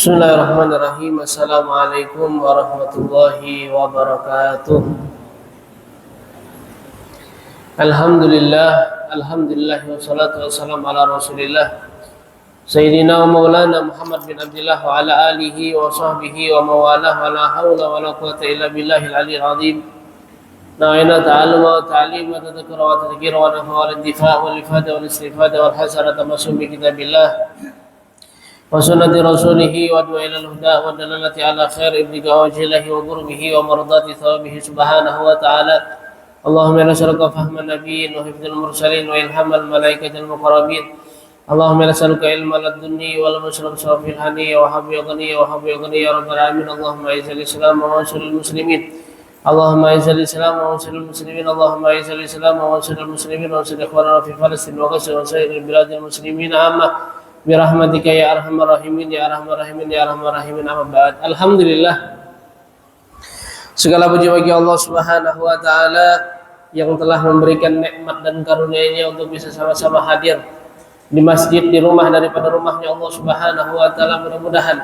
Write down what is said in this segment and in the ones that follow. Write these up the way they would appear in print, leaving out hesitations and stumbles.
Bismillahirrahmanirrahim. Assalamualaikum warahmatullahi wabarakatuh. Alhamdulillah wassalatu wassalamu ala Rasulillah Sayyidina wa maulana Muhammad bin Abdullah wa ala alihi wa sahbihi wa mawalah wa la hawla wa la quwwata illa billahil aliyyil azim. Na'ina ta'alluma wa ta'lim wa tadhakkura wa tadhkira wa nafa wal intifa' wal ifada wal istifada wal hasanata masum bi kitabillah wa sunnati rasulihi wa du'a ilal huda wa dalalati ala khair ibtiga wajhillahi wa qurbihi wa mardati thawabihi subhanahu wa ta'ala. Allahumma nas'aluka fahman nabiyyin wa hifdzal mursalin wa ilhamal malaikatil muqarrabin. Allahumma nas'aluka ilman ladunni wal musyrab safil hani wa habbi ghani wa habbi ghani ya rabbal alamin. Allahumma izzil islam wa ansuril muslimin. Allahumma izzil islam wa ansuril muslimin. Allahumma izzil islam wa ansuril muslimin wa ansur ikhwanana fi Palestin wa Gaza wa sa'iril biladil muslimin amma birahmatika ya arhamar rahimin ya arhamar rahimin ya arhamar rahimin amma ba'd. Alhamdulillah, segala puji bagi Allah Subhanahu wa taala yang telah memberikan nikmat dan karunia-Nya untuk bisa sama-sama hadir di masjid, di rumah daripada rumahnya Allah Subhanahu wa taala. Mudah-mudahan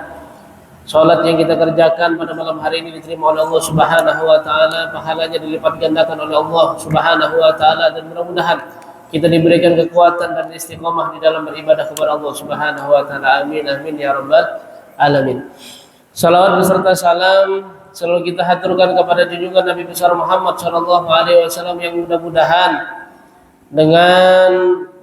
salat yang kita kerjakan pada malam hari ini diterima oleh Allah Subhanahu wa taala, pahalanya dilipat gandakan oleh Allah Subhanahu wa taala, dan mudah-mudahan kita diberikan kekuatan dan istiqomah di dalam beribadah kepada Allah Subhanahu wa taala. Amin amin ya rabbal alamin. Salawat beserta salam selalu kita haturkan kepada junjungan Nabi besar Muhammad sallallahu alaihi wasallam, yang mudah-mudahan dengan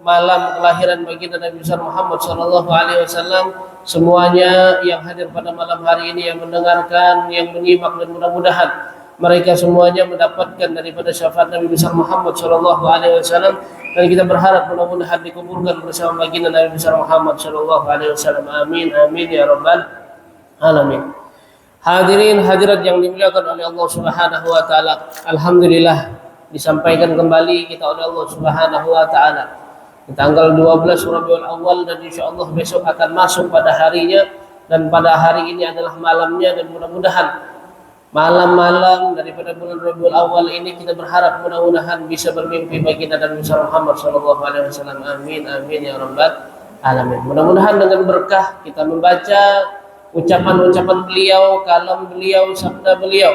malam kelahiran baginda Nabi besar Muhammad sallallahu alaihi wasallam, semuanya yang hadir pada malam hari ini, yang mendengarkan, yang menyimak, dan mudah-mudahan mereka semuanya mendapatkan daripada syafaat Nabi besar Muhammad sallallahu alaihi wasallam, dan kita berharap mudah-mudahan dikuburkan bersama baginda Nabi besar Muhammad sallallahu alaihi wasallam. Amin amin ya rabbal alamin. Hadirin hadirat yang dimuliakan oleh Allah Subhanahu wa taala, alhamdulillah disampaikan kembali kita oleh Allah Subhanahu wa taala di tanggal 12 Rabiul Awal, dan insyaallah besok akan masuk pada harinya, dan pada hari ini adalah malamnya, dan mudah-mudahan malam-malam daripada bulan Rabiul Awal ini kita berharap mudah-mudahan bisa bermimpi baginda Nabi besar Muhammad sallallahu alaihi wasallam. Amin amin ya rabbal alamin. Mudah-mudahan dengan berkah kita membaca ucapan-ucapan beliau, kalam beliau, sabda beliau,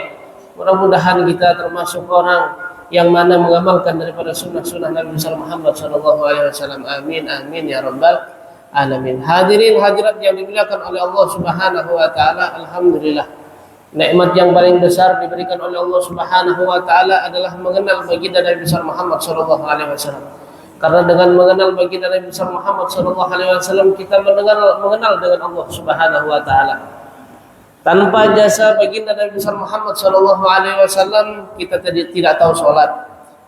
mudah-mudahan kita termasuk orang yang mana mengamalkan daripada sunnah-sunnah Nabi besar Muhammad sallallahu alaihi wasallam. Amin amin ya rabbal alamin. Hadirin hadirat yang dimuliakan oleh Allah Subhanahu wa taala, alhamdulillah, nikmat yang paling besar diberikan oleh Allah Subhanahu wa taala adalah mengenal baginda Nabi besar Muhammad sallallahu alaihi wasallam. Karena dengan mengenal baginda Nabi besar Muhammad sallallahu alaihi wasallam, kita mengenal dengan Allah Subhanahu wa taala. Tanpa jasa baginda Nabi besar Muhammad sallallahu alaihi wasallam, kita tidak tahu salat.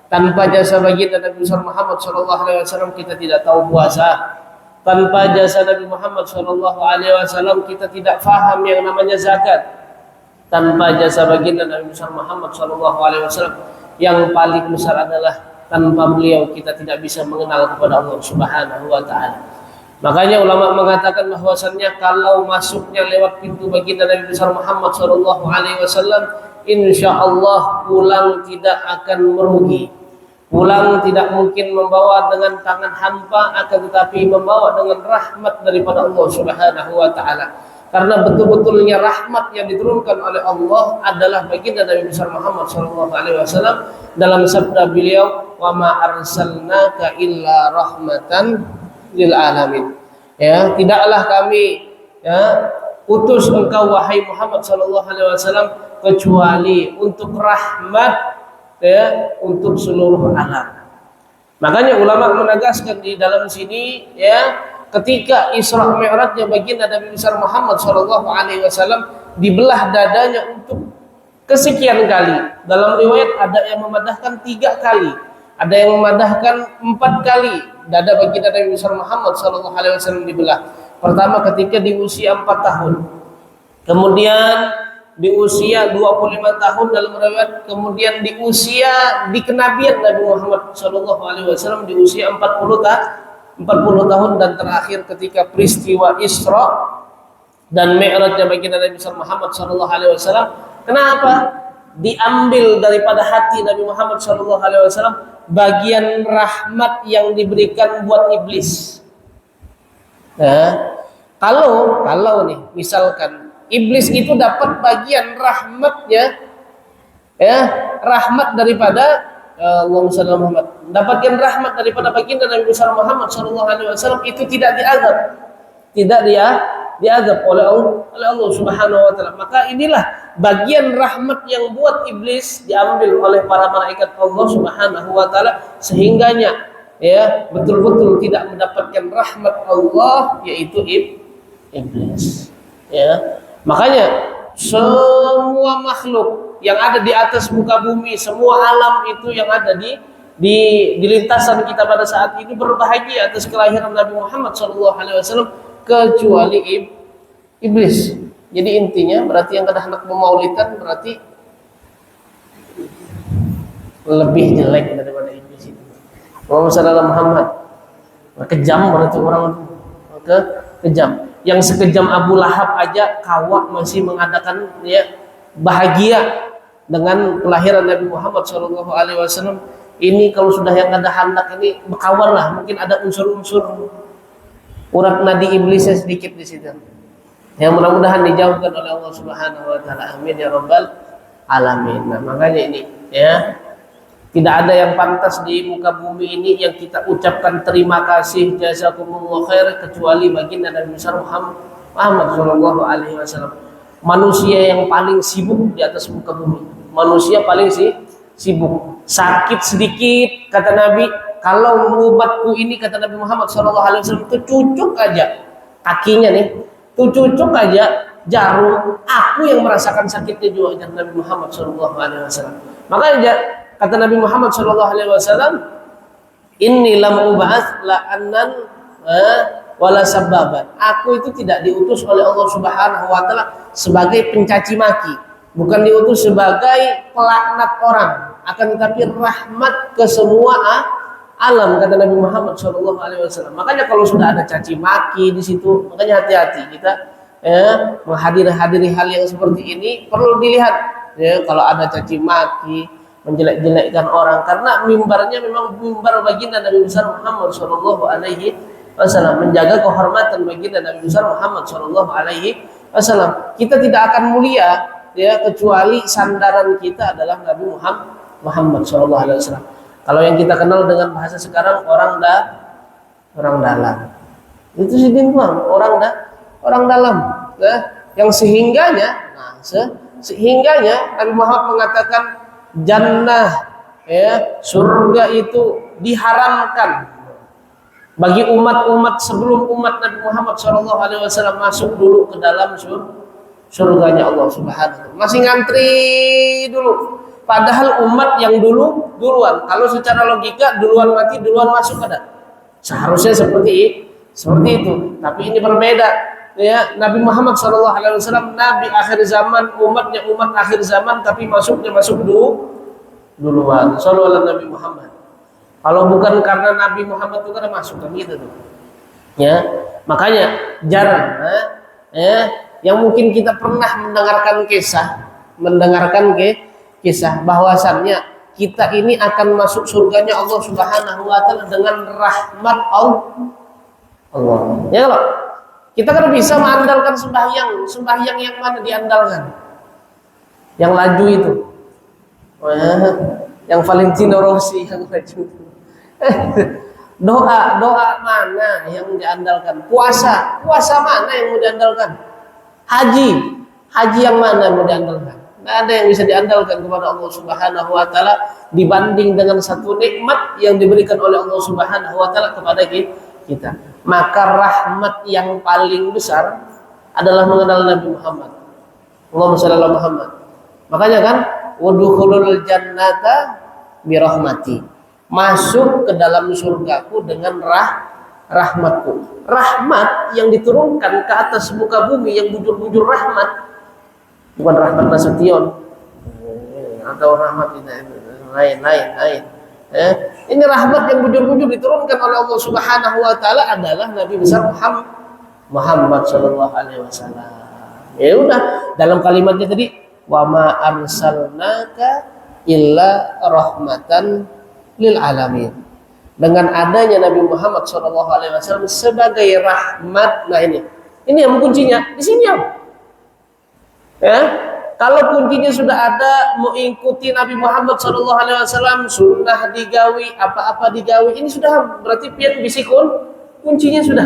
Tanpa jasa baginda Nabi besar Muhammad sallallahu alaihi wasallam, kita tidak tahu puasa. Tanpa jasa Nabi Muhammad sallallahu alaihi wasallam, kita tidak faham yang namanya zakat. Tanpa jasa baginda Nabi besar Muhammad sallallahu alaihi wasallam, yang paling besar adalah tanpa beliau kita tidak bisa mengenal kepada Allah Subhanahu wa taala. Makanya ulama mengatakan bahwasannya kalau masuknya lewat pintu baginda Nabi besar Muhammad sallallahu alaihi wasallam, insyaallah pulang tidak akan merugi. Pulang tidak mungkin membawa dengan tangan hampa, akan tetapi membawa dengan rahmat daripada Allah Subhanahu wa taala. Karena betul-betulnya rahmat yang diturunkan oleh Allah adalah baginda Nabi besar Muhammad sallallahu alaihi wasallam. Dalam sabda beliau, "Wa ma arsalnaka illa rahmatan lil alamin." Ya, tidaklah kami utus engkau wahai Muhammad sallallahu alaihi wasallam kecuali untuk rahmat untuk seluruh alam. Makanya ulama menegaskan di dalam sini, ketika Isra Mi'rajnya baginda Nabi besar Muhammad sallallahu alaihi wasallam, dibelah dadanya untuk kesekian kali. Dalam riwayat ada yang memadahkan 3 kali, ada yang memadahkan 4 kali dada baginda Nabi besar Muhammad sallallahu alaihi wasallam dibelah. Pertama ketika di usia 4 tahun. Kemudian di usia 25 tahun dalam riwayat, kemudian di usia di kenabian Nabi Muhammad sallallahu alaihi wasallam di usia 40 tahun, dan terakhir ketika peristiwa Isra dan Mi'rajnya baginda Nabi Muhammad sallallahu alaihi wasallam. Kenapa? Diambil daripada hati Nabi Muhammad sallallahu alaihi wasallam bagian rahmat yang diberikan buat iblis. Kalau nih misalkan iblis itu dapat bagian rahmatnya, ya, rahmat daripada Allahumma shalli ala Muhammad, dapatkan rahmat daripada baginda Nabi besar Muhammad sallallahu alaihi wasallam, itu tidak diazab oleh Allah Subhanahu wa taala. Maka inilah bagian rahmat yang buat iblis diambil oleh para malaikat Allah Subhanahu wa taala, sehingganya ya betul-betul tidak mendapatkan rahmat Allah, yaitu iblis. Ya. Makanya semua makhluk yang ada di atas muka bumi, semua alam itu yang ada di lintasan kita pada saat ini berbahagia atas kelahiran Nabi Muhammad SAW, kecuali iblis. Jadi intinya berarti yang kada hendak memaulidan berarti lebih jelek daripada iblis itu. Muhammad kejam berarti orang kejam. Yang sekejam Abu Lahab aja kawak masih mengadakan ya bahagia dengan kelahiran Nabi Muhammad SAW. Ini kalau sudah yang ada hendak ini berkawan lah, mungkin ada unsur-unsur urat nadi iblisnya sedikit di situ. Yang mudah-mudahan dijauhkan oleh Allah Subhanahu wa taala. Amin ya rabbal alamin. Nah, makanya ini ya, tidak ada yang pantas di muka bumi ini yang kita ucapkan terima kasih jazakumullah khair kecuali baginda Nabi besar Muhammad sallallahu alaihi wasallam. Manusia yang paling sibuk di atas muka bumi. Manusia paling sibuk. Sakit sedikit kata Nabi, kalau umatku ini kata Nabi Muhammad sallallahu alaihi wasallam itu cucuk aja kakinya nih, tuh cucuk aja jarum, aku yang merasakan sakitnya juga kata Nabi Muhammad sallallahu alaihi wasallam. Makanya kata Nabi Muhammad sallallahu alaihi wasallam, inni lam ub'ats la'annan wala sababan. Aku itu tidak diutus oleh Allah Subhanahu wa taala sebagai pencaci maki, bukan diutus sebagai pelaknat orang, akan tetapi rahmat ke semua alam kata Nabi Muhammad sallallahu alaihi wasallam. Makanya kalau sudah ada caci maki di situ, makanya hati-hati kita menghadiri hal yang seperti ini, perlu dilihat ya kalau ada caci maki, menjelek-jelekkan orang, karena mimbarnya memang mimbar baginda Nabi besar Muhammad sallallahu alaihi wasallam, menjaga kehormatan baginda Nabi besar Muhammad sallallahu alaihi wasallam. Kita tidak akan mulia ya kecuali sandaran kita adalah Nabi Muhammad sallallahu alaihi wasallam. Kalau yang kita kenal dengan bahasa sekarang orang dalam. Itu sih bang, orang dalam. Nah, yang sehingganya Nabi Muhammad mengatakan jannah ya, surga itu diharamkan bagi umat-umat sebelum umat Nabi Muhammad SAW masuk dulu ke dalam surganya Allah Subhanahu. Masih ngantri dulu. Padahal umat yang duluan. Kalau secara logika duluan mati duluan masuk ada. Seharusnya seperti itu. Tapi ini berbeda. Ya, Nabi Muhammad SAW Nabi akhir zaman, umatnya umat akhir zaman, tapi masuk duluan. Sallallahu Nabi Muhammad. Kalau bukan karena Nabi Muhammad itu kan masuk kan gitu tuh. Ya, makanya jarang yang mungkin kita pernah mendengarkan kisah bahwasannya kita ini akan masuk surganya Allah Subhanahu wa taala dengan rahmat Allah. Ya kalau kita kan bisa mengandalkan sembahyang yang mana diandalkan? Yang laju itu. Yang Valentino Rossi yang laju. Doa mana yang diandalkan? Puasa mana yang mau diandalkan? Haji yang mana yang mau diandalkan? Tidak ada yang bisa diandalkan kepada Allah Subhanahu wa taala dibanding dengan satu nikmat yang diberikan oleh Allah Subhanahu wa taala kepada kita. Maka rahmat yang paling besar adalah mengenal Nabi Muhammad. Allahumma shalli ala Muhammad. Makanya kan wadkhulul jannata birahmati. Masuk ke dalam surgaku dengan rahmatku. Rahmat yang diturunkan ke atas muka bumi yang bujur-bujur rahmat, bukan rahmat Nasution atau rahmat lain. Ini rahmat yang bujur-bujur diturunkan oleh Allah Subhanahu wa taala adalah Nabi besar Muhammad sallallahu alaihi wasallam. Ya udah, dalam kalimatnya tadi wa ma arsalnaka illa rahmatan lil alamin. Dengan adanya Nabi Muhammad sallallahu alaihi wasallam sebagai rahmat, nah ini Ini yang kuncinya di sini ya. Ya, kalau kuncinya sudah ada, mau ikuti Nabi Muhammad SAW, sunnah digawi, apa-apa digawi, ini sudah berarti pian bisikun, kuncinya sudah.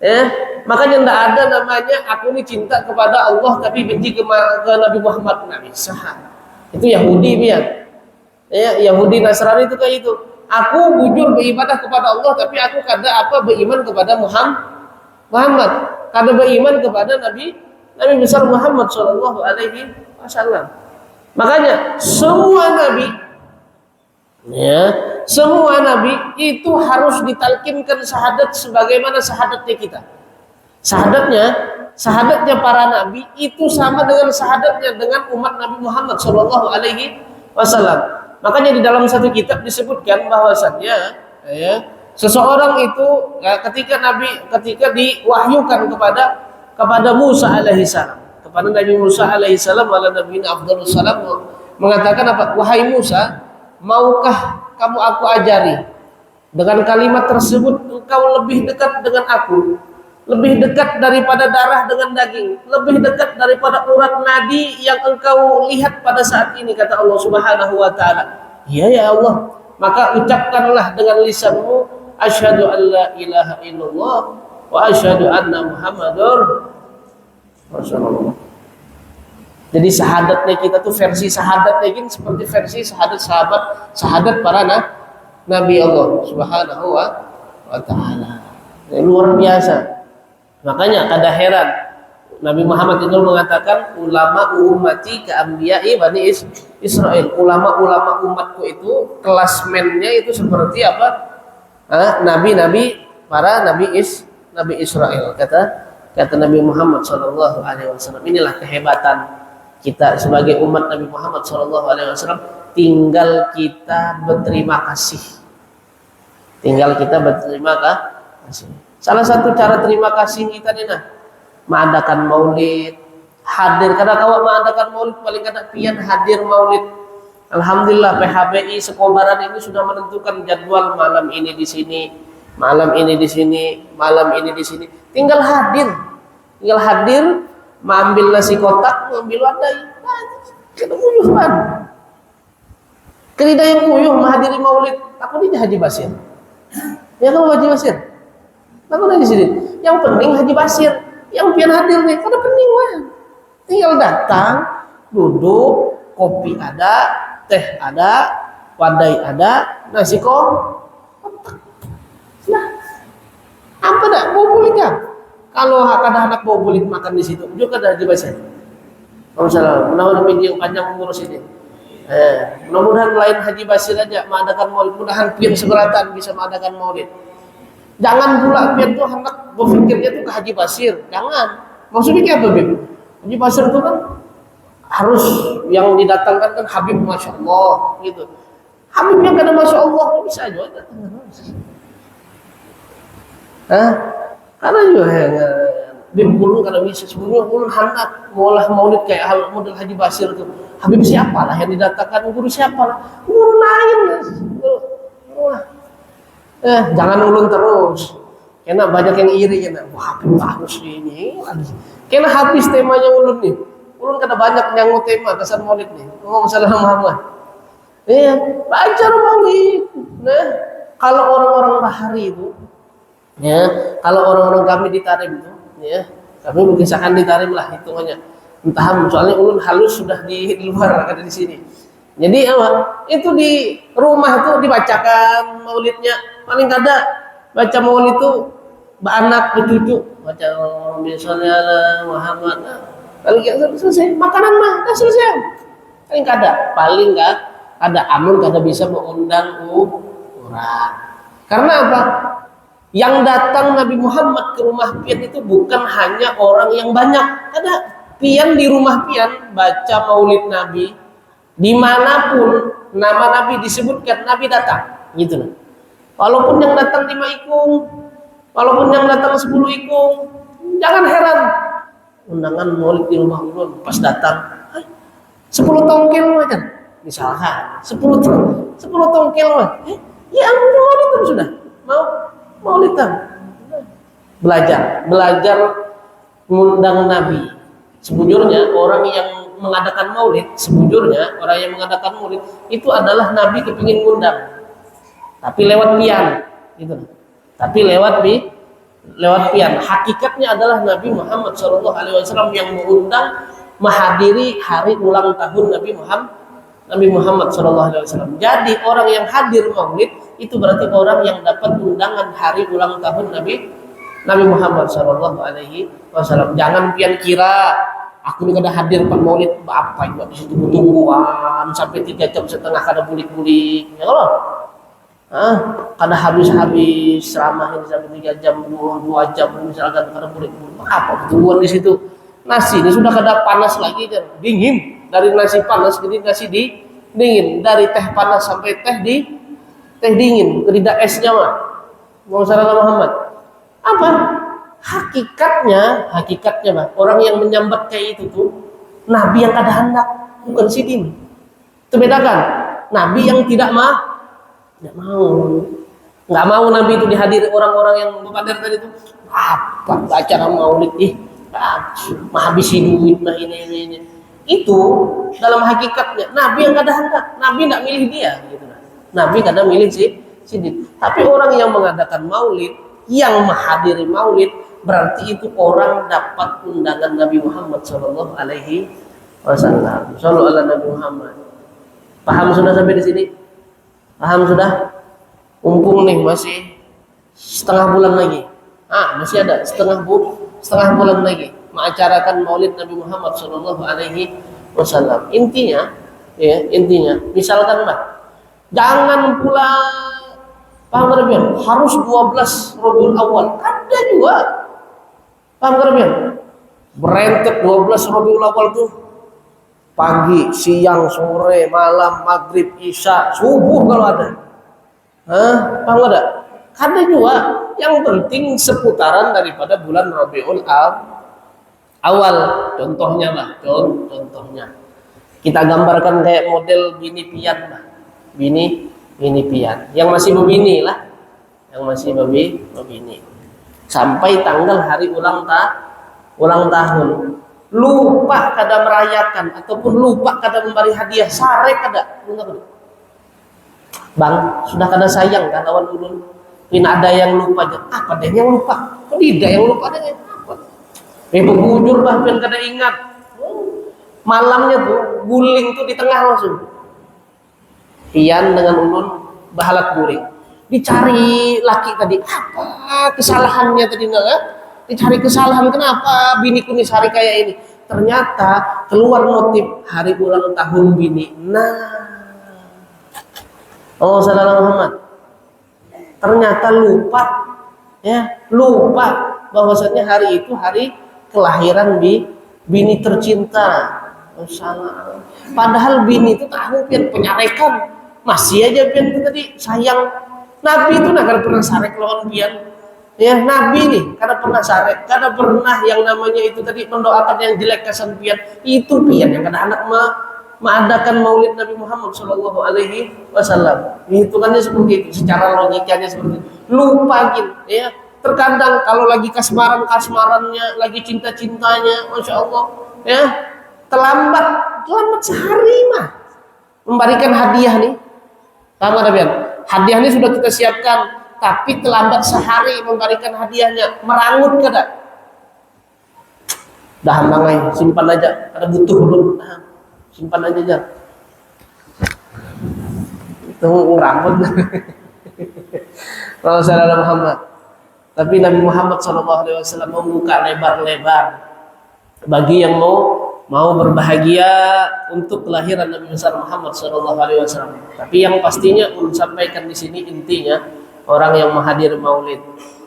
Ya, makanya tidak ada namanya aku ini cinta kepada Allah tapi benci ke Nabi Muhammad, nggak bisa. Itu Yahudi pian. Ya, Yahudi Nasrani itu kayak itu. Aku bujur beribadah kepada Allah tapi aku kada beriman kepada Muhammad, kada beriman kepada Nabi besar Muhammad Shallallahu Alaihi Wasallam. Makanya semua nabi itu harus ditalkinkan syahadat sebagaimana syahadatnya kita. Syahadatnya para nabi itu sama dengan syahadatnya dengan umat Nabi Muhammad Shallallahu Alaihi Wasallam. Makanya di dalam satu kitab disebutkan bahwasannya seseorang itu ketika diwahyukan kepada Musa alaihissalam, kepada Nabi Musa alaihissalam, wala nabiyina afdhalus salam, mengatakan apa? Wahai Musa, maukah kamu aku ajari dengan kalimat tersebut engkau lebih dekat dengan aku, lebih dekat daripada darah dengan daging, lebih dekat daripada urat nadi yang engkau lihat pada saat ini, kata Allah Subhanahu wa taala. Iya ya Allah, maka ucapkanlah dengan lisanmu asyhadu an la ilaha illallah wa asyhadu anna Muhammadur Rasulullah. Jadi syahadatnya kita tuh versi syahadatnya ini seperti versi sahadat para nabi Allah Subhanahu wa taala. Luar biasa. Makanya kada heran Nabi Muhammad itu mengatakan ulama ummati ka anbiya'i bani Israel. Ulama-ulama umatku itu kelasmennya itu seperti apa? Para nabi Israel, kata Nabi Muhammad SAW. Inilah kehebatan kita sebagai umat Nabi Muhammad SAW. Tinggal kita berterima kasih. Salah satu cara terima kasih kita nih mengadakan maulid, hadir. Kadang kawat mengadakan maulid paling kadang pian hadir maulid. Alhamdulillah PHBI Sekobaran ini sudah menentukan jadwal malam ini di sini, malam ini di sini, malam ini di sini. Tinggal hadir, mengambil nasi kotak, mengambil wadai. Kita uyuh kan? Kerida yang uyuh menghadiri maulid. Aku ini Haji Basir. Ya kalau Haji Basir, aku di sini. Yang penting Haji Basir, yang pian hadir nih, kada pening wah. Tinggal datang, duduk, kopi ada, teh ada, wadai ada, nasi kotak. Nah, apa dah bobulik kan? Kalau ada anak bobulik makan di situ, juga ada Haji Basir. Waalaikumsalam. Mudah-mudahan video panjang mengurus ini. Mudah-mudahan lain Haji Basir aja mengadakan maulid. Mudahan pian segeratan bisa mengadakan maulid. Jangan pula pian tuh anak berpikirnya tuh ke Haji Basir. Jangan. Maksudnya apa, Bib? Haji Basir itu kan harus yang didatangkan kan Habib Masya Allah gitu. Habib yang kena Masya Allah bisa aja datang. Karena juga Bib ulun karena bisa sebelumnya ulun hendak ngolah maulid kayak model Haji Basir tuh. Habib siapa lah yang didatangkan, guru siapa lah, guru lain lah. Jangan ulun terus. Karena banyak yang iri kena. Wah, bagus ini. Karena habis temanya ulun nih. Ulun kada banyak yang tema kesan maulid nih. Ngomong masalah Muhammad. Baca maulid. Nah, kalau orang-orang bahari itu, kalau orang-orang kami di Tarim itu, kami mengisahkan di Tarim lah hitungannya. Entah, soalnya ulun halus sudah di luar, ada di sini. Jadi itu di rumah itu dibacakan maulidnya. Paling kada baca maulid itu anak bercucu baca misalnya Muhammad. Paling selesai makanan mah selesai. Paling enggak ada amun kada bisa mengundang orang. Karena apa? Yang datang Nabi Muhammad ke rumah pian itu bukan hanya orang yang banyak. Ada pian di rumah pian baca maulid Nabi, dimanapun nama Nabi disebutkan Nabi datang, gitu loh. Walaupun yang datang 5 ikung, walaupun yang datang 10 ikung, jangan heran. Undangan maulid di rumah ulun pas datang 10 tongkel aja, misalkan 10 tongkel ya maulid sudah mau maulidan belajar mengundang Nabi. Sebujurnya orang yang mengadakan maulid, sebujurnya orang yang mengadakan maulid itu adalah Nabi kepingin ngundang, tapi lewat pian, gitu. Tapi lewat pian. Hakikatnya adalah Nabi Muhammad SAW yang mengundang menghadiri hari ulang tahun Nabi Muhammad SAW. Jadi orang yang hadir maulid itu berarti orang yang dapat undangan hari ulang tahun Nabi Muhammad SAW. Jangan pian kira aku ini kada hadir pak maulid apa itu di situ tungguan sampai 3 jam setengah kada bulik-bulik, ya kalau kada habis ceramah ini sampai 3 jam 2 jam misalkan kada bulik-bulik apa tungguan di situ. Nasi ini sudah kada panas lagi kan, dingin. Dari nasi panas jadi nasi dingin, dari teh panas sampai teh dingin, tidak esnya mah. Muhammad Muhammad apa? Hakikatnya mah orang yang menyambat kayak itu tuh Nabi yang kada hendak, bukan sidin. Itu bedakan. Nabi yang tidak mau, nggak mau Nabi itu dihadiri orang-orang yang berpader tadi itu. Apa acara maulid mah habisi duit mah ini. Itu dalam hakikatnya Nabi yang kada hendak. Nabi tidak milih dia gitu. Nabi kada milih sidin. Tapi orang yang mengadakan maulid, yang menghadiri maulid, berarti itu orang dapat undangan Nabi Muhammad SAW. Sallallahu ala Nabi Muhammad. Paham sudah sampai di sini? Paham sudah? Mumpung nih masih setengah bulan lagi. Masih ada setengah bulan lagi mengacarakan maulid Nabi Muhammad SAW. Intinya, misalkan jangan pula paham kerabian harus 12 Rabiul Awal. Ada juga paham kerabian berentet 12 Rabiul Awal tuh pagi, siang, sore, malam, maghrib, isya, subuh kalau ada. Paham ada? Ada juga. Yang penting seputaran daripada bulan Rabiul Awal. Contohnya contohnya kita gambarkan kayak model bini pian bini pian yang masih membini lah, sampai tanggal hari ulang tahun lupa kada merayakan ataupun lupa kada memberi hadiah sare kada bang sudah kada sayang kan lawan ulun. Pina ada yang lupa apa deh yang lupa kok tidak yang lupa deh apa bujur bah pian kada ingat malamnya tuh guling tuh di tengah langsung pian dengan ulun bahalat guling dicari laki tadi apa kesalahannya tadi dicari kesalahan kenapa biniku nih sehari kayak ini, ternyata keluar notif hari ulang tahun bini. Sallallahu Muhammad ternyata lupa bahwasanya hari itu hari kelahiran bini tercinta. Padahal bini itu tahu pian penyarekan masih aja pian itu tadi sayang. Nabi itu kada pernah sarek lawan pian. Ya Nabi nih kada pernah sarek, kada pernah yang namanya itu tadi mendoakan yang jelek kesan pian. Itu pian yang kada anak mengadakan maulid Nabi Muhammad SAW. Hitungannya seperti itu, secara logikanya seperti itu. Lupa gitu ya. Terkadang kalau lagi kasmarannya, lagi cinta-cintanya, Masya Allah ya, terlambat sehari mah memberikan hadiah nih. Paham ada pian? Hadiah ini sudah kita siapkan, tapi terlambat sehari memberikan hadiahnya, merangut kada? Dah mangai, simpan aja, ada butuh belum? Simpan aja jar. Itu ngerambut. Rasulullah Muhammad. Tapi Nabi Muhammad SAW membuka lebar-lebar bagi yang mau berbahagia untuk kelahiran Nabi besar Muhammad SAW. Tapi yang pastinya sampaikan di sini intinya orang yang menghadiri maulid,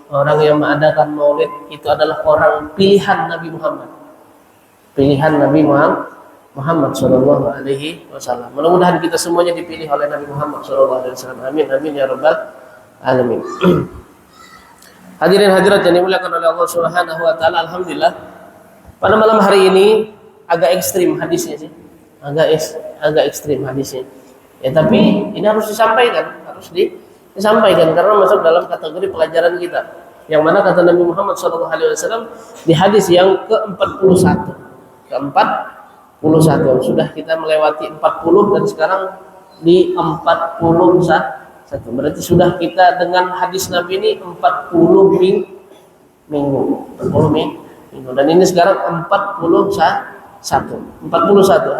orang yang mengadakan maulid itu adalah orang pilihan Nabi Muhammad, pilihan Nabi Muhammad SAW. Mudah-mudahan kita semuanya dipilih oleh Nabi Muhammad SAW. Amin amin ya rabbal alamin. Hadirin hadirat yang dimuliakan oleh Allah Subhanahu wa taala, alhamdulillah pada malam hari ini agak ekstrim hadisnya sih. Agak ekstrim hadisnya. Ya tapi ini harus disampaikan, disampaikan karena masuk dalam kategori pelajaran kita. Yang mana kata Nabi Muhammad SAW di hadis yang ke-41. Ke-41. Sudah kita melewati 40 dan sekarang di 41. Berarti sudah kita dengan hadis Nabi ini 40 minggu. 40 minggu. Dan ini sekarang 41.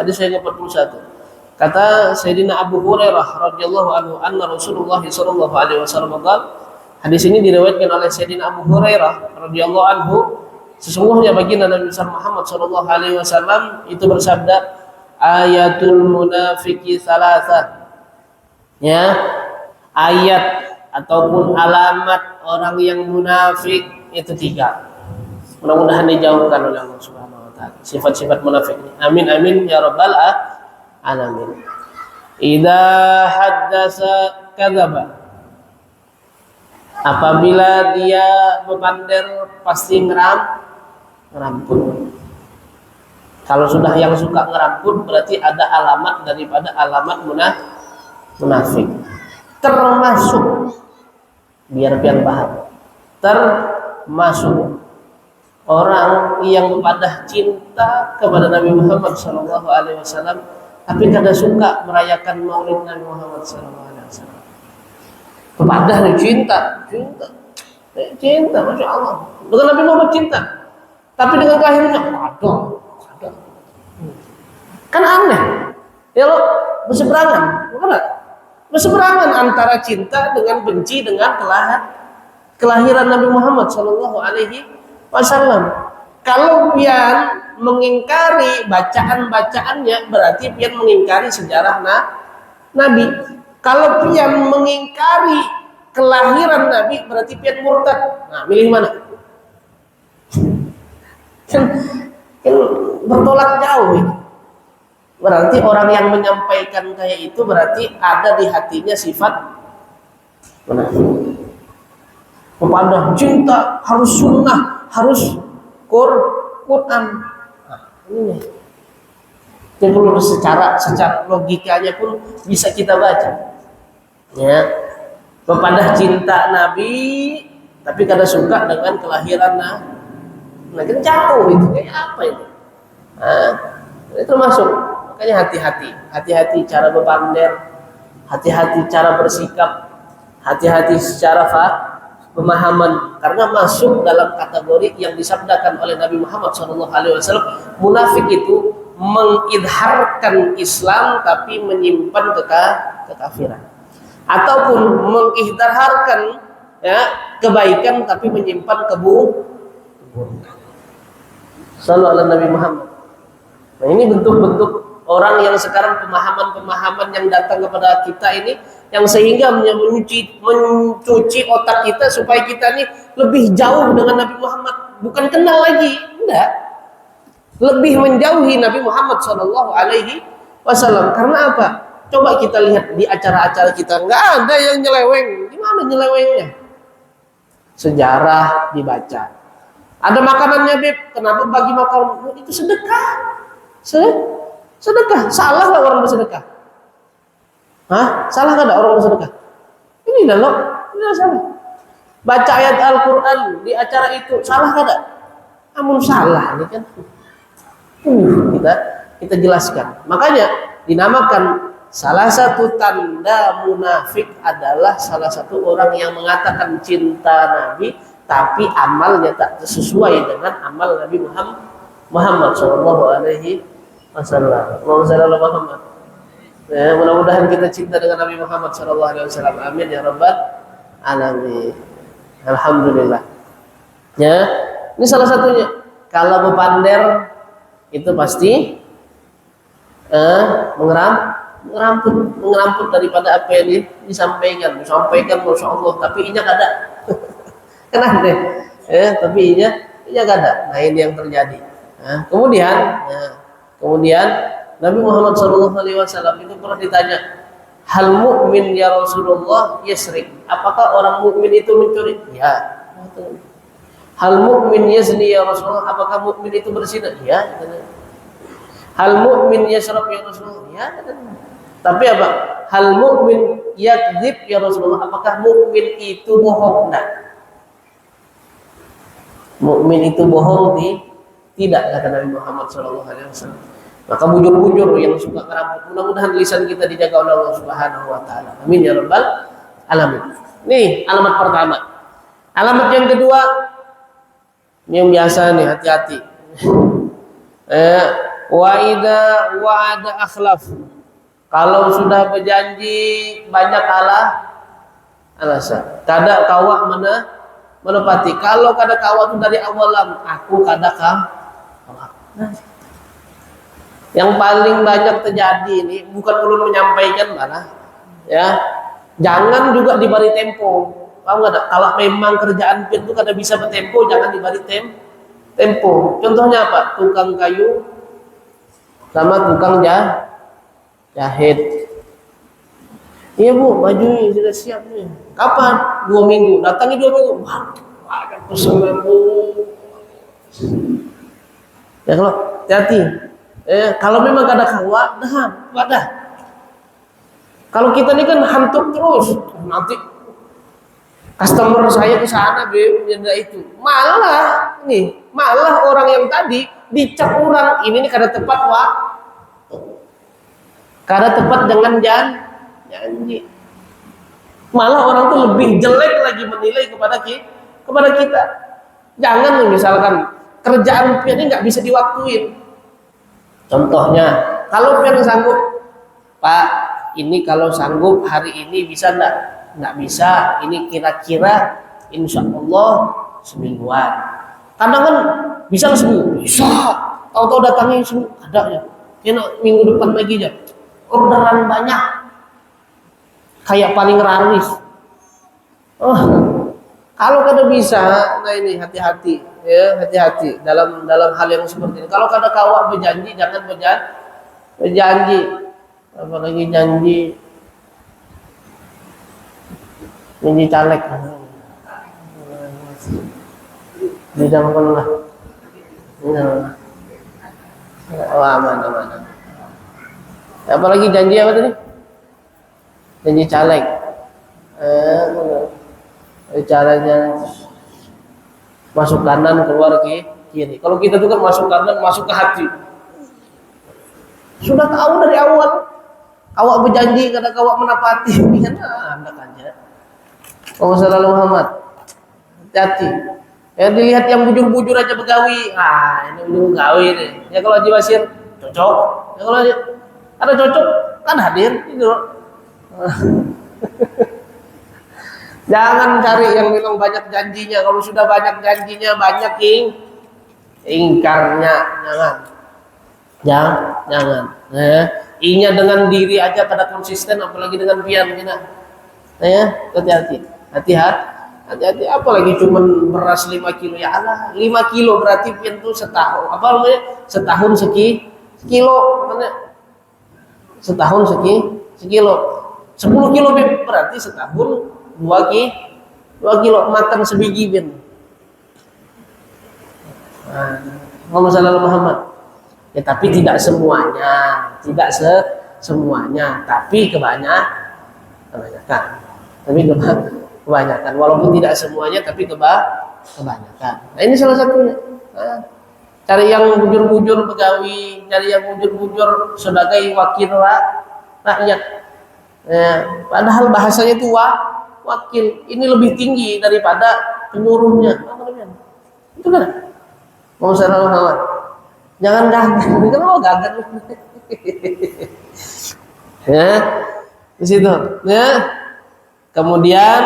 Hadis yang ke-41. Kata Sayyidina Abu Hurairah radhiyallahu anhu, anna Rasulullah sallallahu alaihi wasallam qala, hadis ini diriwayatkan oleh Sayyidina Abu Hurairah radhiyallahu anhu, sesungguhnya baginda Nabi Muhammad sallallahu alaihi wasallam itu bersabda, ayatul munafiqi salasah. Ya, ayat ataupun alamat orang yang munafik itu 3. Mudah-mudahan dijauhkan oleh Allah Subhanahu wa taala sifat-sifat munafik ini. Amin amin ya rabbal alamin. Idza haddasa kadzaba. Apabila dia bepander pasti ngeramput. Kalau sudah yang suka ngeramput berarti ada alamat daripada alamat munafik. Termasuk, biar pian paham, termasuk orang yang pada cinta kepada Nabi Muhammad SAW, tapi kada suka merayakan Maulid Nabi Muhammad SAW. Kepada cinta, masya Allah. Dengan Nabi Muhammad cinta, tapi dengan kelahirannya ada. Kan aneh. Ya lo berseberangan, bukan? Berseberangan antara cinta dengan benci dengan kelahiran Nabi Muhammad SAW. Kalau pian mengingkari bacaan-bacaannya berarti pian mengingkari sejarah Nabi. Kalau pian mengingkari kelahiran Nabi berarti pian murtad. Nah, milih mana? Kan bertolak jauh ini. Berarti orang yang menyampaikan kayak itu berarti ada di hatinya sifat munafik. Kepada cinta harus sunnah, harus Quran. Nah, ini perlu secara logikanya pun bisa kita baca. Ya, kepada cinta Nabi, tapi kada suka dengan kelahiran Nah, kan jauh itu kayak apa itu? Nah, itu masuk. Makanya hati-hati cara berpander, hati-hati cara bersikap, hati-hati secara pemahaman, karena masuk dalam kategori yang disabdakan oleh Nabi Muhammad SAW. Munafik itu mengidharkan Islam tapi menyimpan kekafiran, ataupun mengidharkan kebaikan tapi menyimpan keburukan. Sallallahu alaihi Nabi Muhammad. Nah, ini bentuk-bentuk orang yang sekarang pemahaman-pemahaman yang datang kepada kita ini, yang sehingga mencuci otak kita supaya kita ini lebih jauh dengan Nabi Muhammad, bukan kenal lagi, enggak, lebih menjauhi Nabi Muhammad SAW. Karena apa? Coba kita lihat di acara-acara kita, enggak ada yang nyeleweng. Gimana nyelewengnya? Sejarah dibaca. Ada makanannya, Beb, kenapa bagi makan? Itu sedekah. Sedekah. Salah nggak orang bersedekah? Salah nggak ada orang bersedekah? Ini loh, ini salah. Baca ayat Al-Quran di acara itu salah nggak ada? Namun salah, ini kan. Kita jelaskan. Makanya dinamakan salah satu tanda munafik adalah salah satu orang yang mengatakan cinta Nabi, tapi amalnya tak sesuai dengan amal Nabi Muhammad SAW. Muhammad. Ya, mudah-mudahan kita cinta dengan Nabi Muhammad SAW. Amin ya rabbal alamin. Alhamdulillah. Ya, ini salah satunya. Kalau berpander itu pasti mengeramput daripada apa yang disampaikan, masya Allah, tapi inya kada. Kenapa deh? Tapi inya kada. Nah, ini yang terjadi. Nah, Kemudian Nabi Muhammad SAW itu pernah ditanya, hal mukmin ya Rasulullah yasrik? Apakah orang mukmin itu mencuri? Ya. Hal mukmin yazni ya Rasulullah? Apakah mukmin itu berzina? Ya. Hal mukmin yasrab ya Rasulullah? Ya. Tapi apa? Hal mukmin yakdzib ya Rasulullah? Apakah mukmin itu bohong? Nah. Mukmin itu bohong tidak, kata Nabi Muhammad SAW. Maka bujur-bujur yang suka ngerambut, mudah-mudahan lisan kita dijaga oleh Allah Subhanahu wa taala. Amin ya rabbal alamin. Nih alamat pertama. Alamat yang kedua, ini yang biasa nih, hati-hati. Wa idza wa'ada akhlaf. Kalau sudah berjanji banyak alasan. Kada kawa menepati. Kalau kada kawa itu dari awalan, aku kada kawa. Yang paling banyak terjadi ini bukan ulun menyampaikan malah, ya. Jangan juga diberi tempo. Paham nggak? Kalau memang kerjaan itu kada bisa bertempo, jangan diberi tempo. Contohnya apa? Tukang kayu sama tukang jahit. Iya bu, bajunya sudah siap nih. Kapan? 2 minggu. Datangi 2 minggu. Wah, ada pesanan bu. Ya kalau hati. Kalau memang ada kawa, dah. Kalau kita ini kan hantuk terus, nanti customer saya ke sana beda itu. Malah orang yang tadi dicap orang ini kada tepat kada tepat dengan janji. Malah orang tuh lebih jelek lagi menilai kepada kita. Jangan misalkan kerjaan ini nggak bisa diwaktuin. Contohnya, kalau pian sanggup, Pak, ini kalau sanggup hari ini bisa enggak? Enggak bisa. Ini kira-kira insya Allah semingguan. Kadang kan bisa seminggu, bisa. Tahu-tahu datangnya seminggu, ada ya. Kena minggu depan lagi aja. Orderan banyak, kayak paling raris. Kalau kada bisa, nah ini hati-hati. Ya, hati-hati dalam hal yang seperti ini. Kalau kada kawa berjanji, jangan berjanji. Apalagi janji caleg. Tidak lah. Oh, aman. Apalagi janji apa tadi? Janji caleg. Caranya masuk kanan keluar kiri. Kalau kita tuh kan masuk kanan masuk ke hati. Sudah tahu dari awal. Awak berjanji kada awak menepati. Anda aja. Wassalamualaikum Muhammad. Hati-hati. Ya dilihat yang bujur-bujur aja begawi. Ini bujur begawi nih. Ya kalau Haji Basir cocok. Ya kalau ada cocok kan hadir gitu. Jangan cari yang memang banyak janjinya. Kalau sudah banyak janjinya, banyak ingkarnya, jangan. Inya dengan diri aja pada konsisten, apalagi dengan pian kita. Hati-hati. Apalagi cuman beras 5 kilo ya Allah, 5 kilo berarti pian tuh setahun. Apa namanya? Setahun sekilo, mana? Setahun sekilo. 10 kilo berarti setahun 2 kilo makan sebiji bin. Muhammad. Ya tapi tidak semuanya, tapi kebanyakan. Walaupun tidak semuanya, tapi kebanyakan. Nah ini salah satunya. Cari yang bujur-bujur pegawai, cari yang bujur-bujur sebagai wakil rakyat. Padahal bahasanya itu wakil, ini lebih tinggi daripada penyuruhnya. Itu kan? Mau salah. Jangan gagal. Kenapa gagal? Ya, di situ. Ya. Kemudian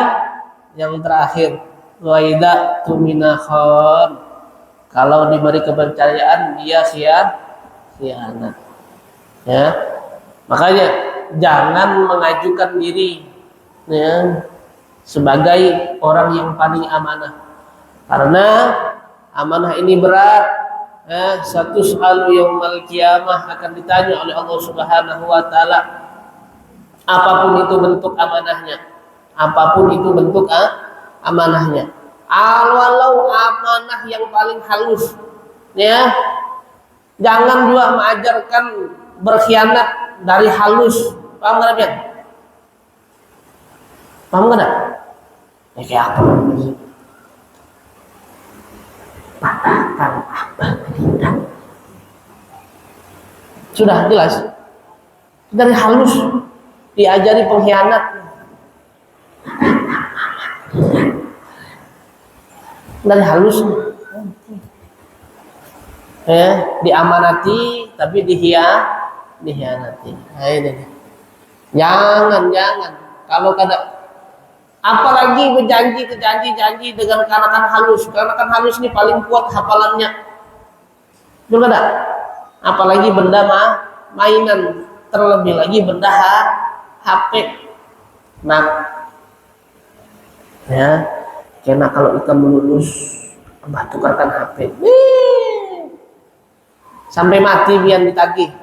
yang terakhir, waida tuminakhon. Kalau diberi kepercayaan dia khianat. Ya. Makanya jangan mengajukan diri ya sebagai orang yang paling amanah, karena amanah ini berat. Satu soal yaumul qiyamah akan ditanya oleh Allah Subhanahu wa taala, apapun itu bentuk amanahnya, walau amanah yang paling halus ya, jangan juga mengajarkan berkhianat dari halus. Paham nggak ya? Paham nggak? Ya kayak apa? Sudah jelas. Dari halus diajari pengkhianat. Dari halus diamanati tapi dikhianati. Nah, ini. Jangan kalau apalagi berjanji dengan kanakan halus. Kanakan halus ini paling kuat hafalannya. Betul ada? Apalagi benda mainan, terlebih lagi benda HP. Nah, ya, karena kalau ikan melulus, Mbah tukarkan HP. Sampai mati biar ditagih.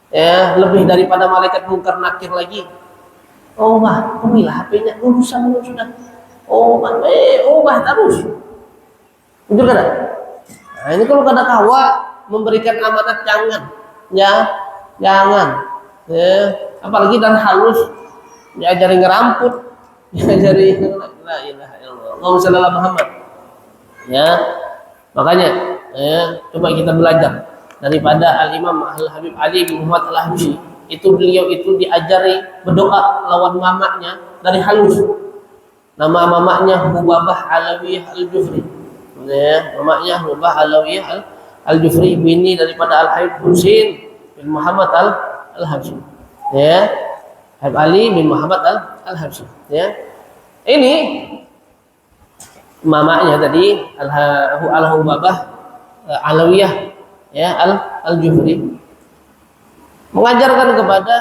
Ya, lebih daripada malaikat mungkar nakir lagi. Oh, Mbah, pemilah HP-nya. Urusan sudah. Oh, Mbah terus. Betul kan? Nah, ini kalau kada kawa memberikan amanat jangan. Apalagi dan halus diajari ngeramput, diajari la ilaha illallah. Allahumma shalli ala Muhammad. Ya. Makanya coba kita belajar daripada Al-Imam Al-Habib Ali bin Muhammad Al-Habsyi. Itu beliau itu diajari berdoa lawan mamanya dari halus. Nama mamanya Hubabah Alawiyah Al-Jufri. Ya, mamanya Hubabah Alawiyah Al-Jufri bini daripada Al-Habib Husain bin Muhammad Al-Habsyi. Ya. Habib Ali bin Muhammad Al-Habsyi. Ya. Ini mamanya tadi Al-Hubabah Alawiyah ya Al-Jufri mengajarkan kepada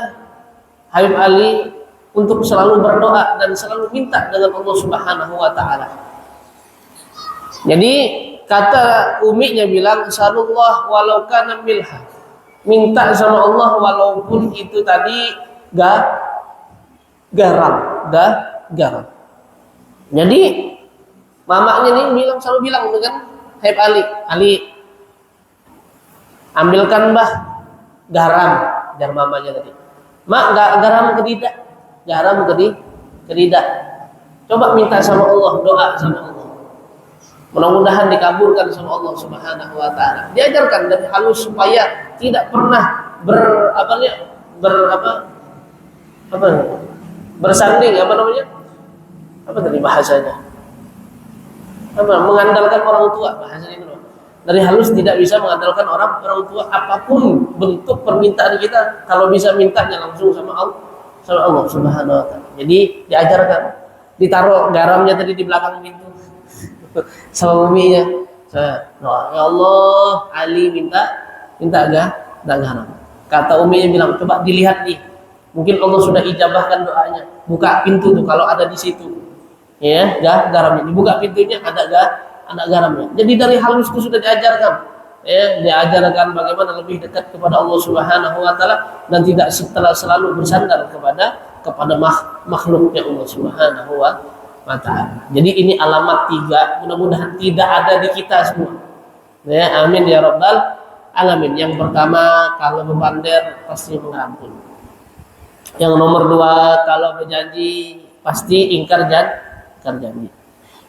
Habib Ali untuk selalu berdoa dan selalu minta dengan Allah Subhanahu wa taala. Jadi kata uminya bilang sallallahu walau kana milha. Minta sama Allah walaupun itu tadi garam. Jadi mamanya nih selalu bilang dengan Habib Ali, ambilkan Mbah garam, jar mamanya tadi. Mak garam kedidak. Coba minta sama Allah, doa sama Allah. Mudah-mudahan dikabulkan sama Allah Subhanahu wa taala. Diajarkan dari halus supaya tidak pernah bersanding apa tadi bahasanya? Mengandalkan orang tua bahasanya itu. Dari halus tidak bisa mengandalkan orang tua, apapun bentuk permintaan kita, kalau bisa mintanya langsung sama Allah Subhanahu wa taala. Jadi diajarkan, ditaruh garamnya tadi di belakang pintu sama uminya. Ya Allah, Ali minta garam. Kata uminya bilang, coba dilihat nih, mungkin Allah sudah ijabahkan doanya. Buka pintu tuh kalau ada di situ. Ya, garamnya dibuka pintunya, ada garamnya. Jadi dari halus itu sudah diajarkan. Diajarkan bagaimana lebih dekat kepada Allah Subhanahu wa taala dan tidak selalu bersandar kepada makhluknya Allah Subhanahu wa taala. Jadi ini alamat 3, mudah-mudahan tidak ada di kita semua. Ya, amin ya rabbal alamin. Yang pertama, kalau berbandar pasti mengampun. Yang nomor 2, kalau berjanji pasti ingkar janji.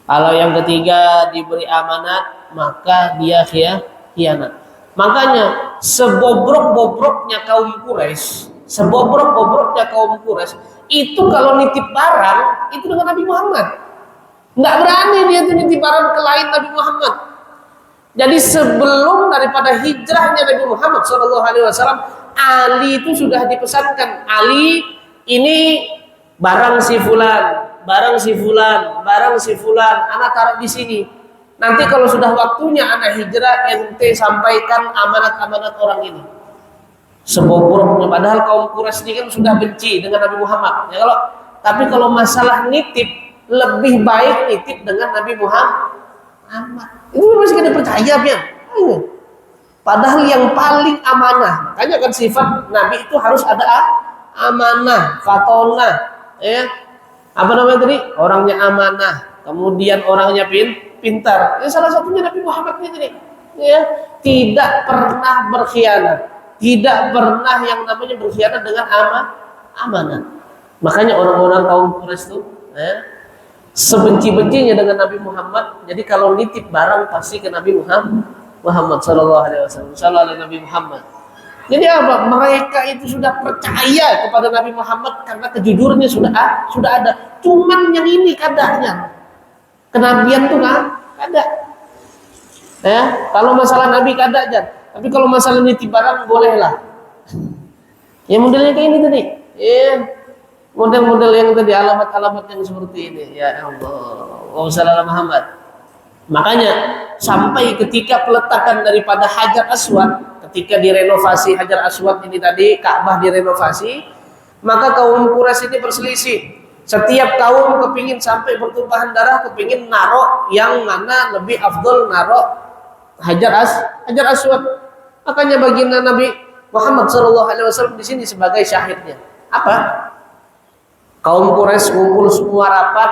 Kalau yang ketiga, diberi amanat maka dia khianat. Makanya sebobrok-bobroknya kaum Quraisy, itu kalau nitip barang itu dengan Nabi Muhammad. Nggak berani dia tuh nitip barang ke lain Nabi Muhammad. Jadi sebelum daripada hijrahnya Nabi Muhammad SAW, Ali itu sudah dipesankan, Ali ini barang si fulan, anak taruh di sini. Nanti kalau sudah waktunya anak hijrah, ente sampaikan amanat-amanat orang ini. Sebobroknya, padahal kaum Quraisy ini kan sudah benci dengan Nabi Muhammad. Ya, tapi kalau masalah nitip, lebih baik nitip dengan Nabi Muhammad. Itu masih kada percaya ya. Padahal yang paling amanah, makanya kan sifat Nabi itu harus ada amanah, fatonah, ya. Apa namanya tadi? Orangnya amanah, kemudian orangnya pintar. Ya, salah satunya Nabi Muhammad ini tadi. Ya, tidak pernah berkhianat, tidak pernah yang namanya berkhianat dengan amanah. Makanya orang-orang kaum Quraisy itu, sebenci-bencinya dengan Nabi Muhammad. Jadi kalau nitip barang pasti ke Nabi Muhammad sallallahu alaihi wasallam. Sallallahu Nabi Muhammad. Jadi apa? Mereka itu sudah percaya kepada Nabi Muhammad karena kejujurannya sudah ada. Cuman yang ini kadarnya. Kenabian tuh kan ada. Ya, kalau masalah Nabi kada aja. Tapi kalau masalah nitip barang bolehlah. Ya modelnya kayak ini tadi. Ya, model-model yang tadi, alamat-alamat yang seperti ini. Ya Allah. Wassalamualaikum Muhammad. Makanya sampai ketika peletakan daripada Hajar Aswad, ketika direnovasi Hajar Aswad ini tadi, Ka'bah direnovasi, maka kaum Quraisy ini berselisih. Setiap kaum kepingin sampai bertumpahan darah, kepingin narok yang mana lebih afdol, narok Hajar Aswad. Makanya baginda Nabi Muhammad SAW di sini sebagai syahidnya. Apa? Kaum Quraisy kumpul semua rapat,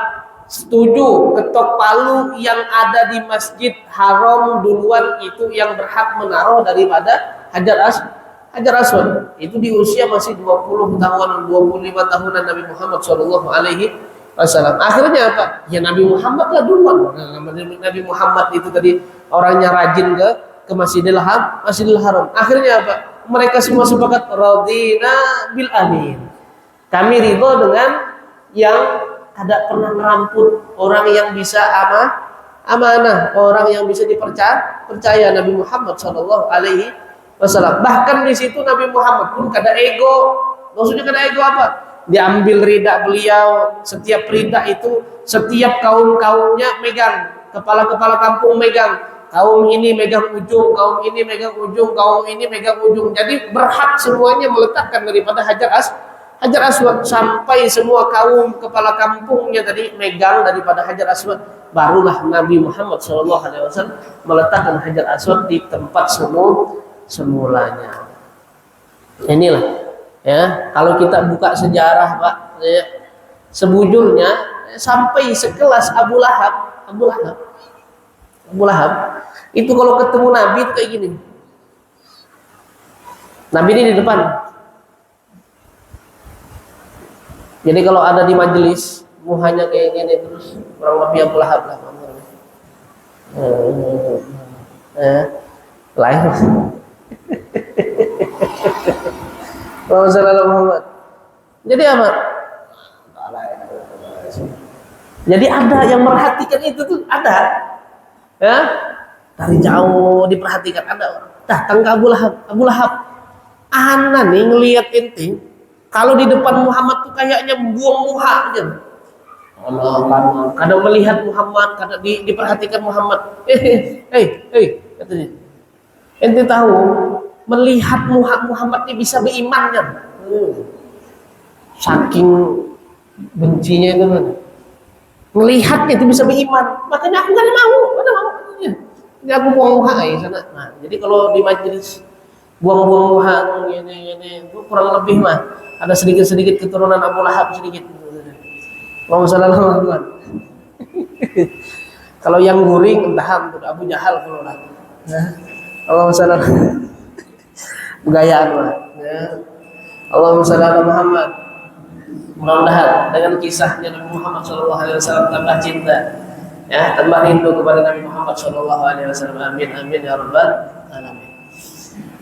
setuju ketok palu yang ada di Masjid Haram duluan itu yang berhak menaruh daripada Hajar Aswad. Itu di usia masih 20 tahunan, 25 tahunan Nabi Muhammad SAW. Akhirnya apa? Ya Nabi Muhammad lah duluan. Nabi Muhammad itu tadi orangnya rajin ke Masjidil Haram. Akhirnya apa? Mereka semua sepakat radina bil amin. Kami ridho dengan yang tidak pernah meramput, orang yang bisa amanah, orang yang bisa dipercaya Nabi Muhammad SAW. Bahkan di situ Nabi Muhammad pun kada ego. Maksudnya kada ego apa? Diambil rida beliau, setiap rida itu setiap kaumnya megang, kepala kampung megang. Kaum ini megang ujung, kaum ini megang ujung, kaum ini megang ujung. Jadi berhak semuanya meletakkan daripada Hajar Aswad, sampai semua kaum kepala kampungnya tadi megang daripada Hajar Aswad. Barulah Nabi Muhammad SAW meletakkan Hajar Aswad di tempat semulanya. Inilah ya, kalau kita buka sejarah Pak, ya, sebujurnya sampai sekelas Abu Lahab itu kalau ketemu Nabi itu kayak gini. Nabi ini di depan. Jadi kalau ada di majelis muhanya kayak gini terus, kurang lebih Abu Lahab lah. Lain. Muhammad. Jadi apa? Jadi ada yang merhatikan itu tuh, ada. Ya, dari jauh diperhatikan, ada orang. Datang ke Abu Lahab. Ana nih ngelihat ente, kalau di depan Muhammad tuh kayaknya buang muha aja. Kadang melihat Muhammad, kadang diperhatikan Muhammad. Katanya. Ente tahu melihat Muhammad ini bisa beriman kan? Saking bencinya itu kan. Melihatnya itu bisa beriman. Makanya aku kada mau. Jadi aku buang muha sana. Nah, jadi kalau di majelis buang-buang muha ini itu kurang lebih mah ada sedikit keturunan Abu Lahab sedikit. Wassalamualaikum. Kalau yang guring entah Abu Jahal kalau lah. Allahumma shalli ala gayaan lah. Allahumma shalli ala Muhammad. Mudah-mudahan dengan kisahnya Nabi Muhammad SAW tambah cinta, ya, tambah rindu kepada Nabi Muhammad SAW. Amin amin ya rabbal alamin.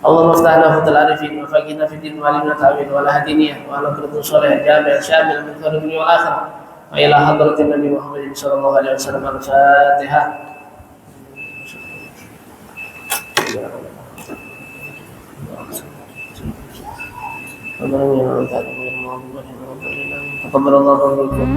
Allahumma aftahna fatal arifin wa faqina fid din wa alimna ta'wil wa la hadiniyah wa ala kulli sholih jami' syamil min khairin dunya wal akhirah wa ila hadratin Nabi Muhammad SAW. Al-Fatihah. تقبل الله منكم.